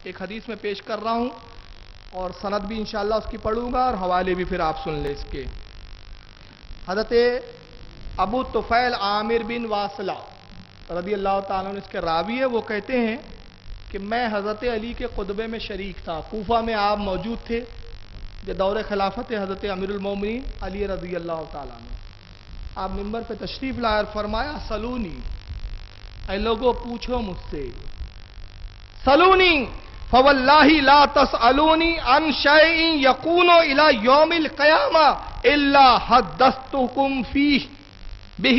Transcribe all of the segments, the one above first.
ایک حدیث میں پیش کر رہا ہوں اور سند بھی انشاءاللہ اس کی پڑھوں گا اور حوالے بھی پھر آپ سن لیں اس کے. حضرت ابو طفیل عامر بن واصلہ رضی اللہ تعالیٰ عنہ اس کے راوی ہے. وہ کہتے ہیں کہ میں حضرت علی کے خطبے میں شریک تھا. کوفہ میں آپ موجود تھے جو دور خلافت حضرت امیر المومنین علی رضی اللہ تعالیٰ عنہ. آپ ممبر پہ تشریف لائے اور فرمایا سلونی، اے لوگوں پوچھو مجھ سے. سلونی فواللہ لا تسألونی عن شیء یکون الی یوم القیامہ الا حدثتکم فیہ بہ.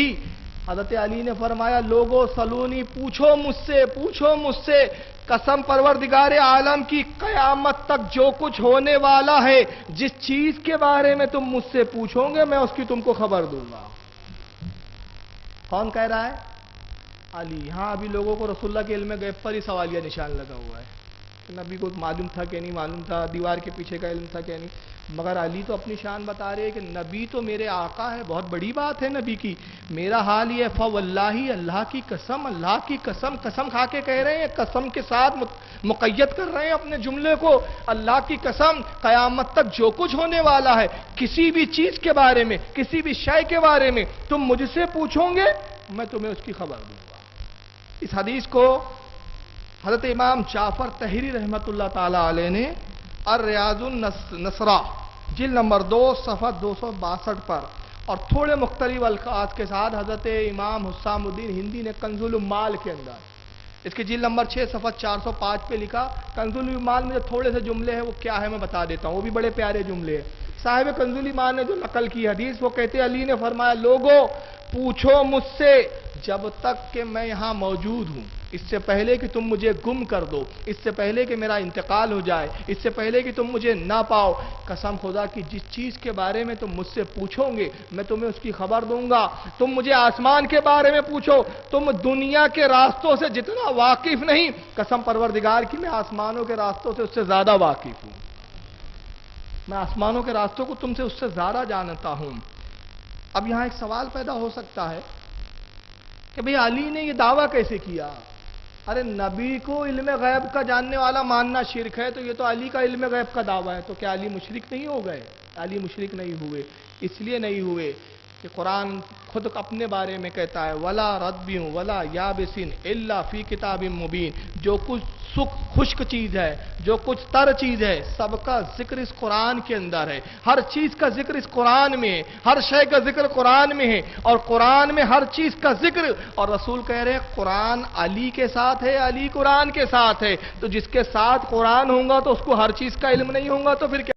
حضرت علی نے فرمایا لوگوں سلونی پوچھو مجھ سے قسم پروردگار عالم کی قیامت تک جو کچھ ہونے والا ہے جس چیز کے بارے میں تم مجھ سے پوچھو گے میں اس کی تم کو خبر دوں گا. کون کہہ رہا ہے؟ علی. ہاں ابھی لوگوں کو رسول اللہ کے علم غیب پر ہی سوالیہ نشان لگا ہوا ہے کہ نبی کو معلوم تھا کہ نہیں معلوم تھا، دیوار کے پیچھے کا علم تھا کہ نہیں. مگر علی تو اپنی شان بتا رہے ہیں کہ نبی تو میرے آقا ہے، بہت بڑی بات ہے نبی کی. میرا حال یہ فواللہ اللہ کی قسم کھا کے کہہ رہے ہیں، قسم کے ساتھ مقید کر رہے ہیں اپنے جملے کو. اللہ کی قسم قیامت تک جو کچھ ہونے والا ہے کسی بھی چیز کے بارے میں، کسی بھی شے کے بارے میں تم مجھ سے پوچھو گے میں تمہیں اس کی خبر دوں گا. اس حدیث کو حضرت امام جعفر طحری رحمت اللہ تعالی علیہ نے الریاض النصرہ جلد نمبر 2 صفحہ 262 پر اور تھوڑے مختلف الفاظ کے ساتھ حضرت امام حسام الدین ہندی نے کنز العمال کے اندر اس کی جلد نمبر 6 صفحہ 405 پہ لکھا. کنز العمال میں جو تھوڑے سے جملے ہیں وہ کیا ہے میں بتا دیتا ہوں، وہ بھی بڑے پیارے جملے ہیں. صاحب کنز العمال نے جو نقل کی حدیث وہ کہتے علی نے فرمایا لوگوں پوچھو مجھ سے جب تک کہ میں یہاں موجود ہوں، اس سے پہلے کہ تم مجھے گم کر دو، اس سے پہلے کہ میرا انتقال ہو جائے، اس سے پہلے کہ تم مجھے نہ پاؤ، قسم خدا کی جس چیز کے بارے میں تم مجھ سے پوچھو گے میں تمہیں اس کی خبر دوں گا. تم مجھے آسمان کے بارے میں پوچھو، تم دنیا کے راستوں سے جتنا واقف نہیں، قسم پروردگار کی میں آسمانوں کے راستوں سے اس سے زیادہ واقف ہوں. میں آسمانوں کے راستوں کو تم سے اس سے زیادہ جانتا ہوں. اب یہاں ایک سوال پیدا ہو سکتا ہے کہ بھئی علی نے یہ دعویٰ کیسے کیا؟ ارے نبی کو علم غیب کا جاننے والا ماننا شرک ہے تو یہ تو علی کا علم غیب کا دعویٰ ہے، تو کیا علی مشرک نہیں ہو گئے؟ علی مشرک نہیں ہوئے. اس لیے نہیں ہوئے کہ قرآن خود اپنے بارے میں کہتا ہے وَلَا رَدْبٍ وَلَا يَابِسٍ إِلَّا فِي كِتَابٍ مُبِينٍ. جو کچھ خشک چیز ہے، جو کچھ تر چیز ہے، سب کا ذکر اس قرآن کے اندر ہے. ہر چیز کا ذکر اس قرآن میں ہے، ہر شے کا ذکر قرآن میں ہے اور قرآن میں ہر چیز کا ذکر. اور رسول کہہ رہے ہیں قرآن علی کے ساتھ ہے، علی قرآن کے ساتھ ہے. تو جس کے ساتھ قرآن ہوگا تو اس کو ہر چیز کا علم نہیں ہوگا تو پھر کیا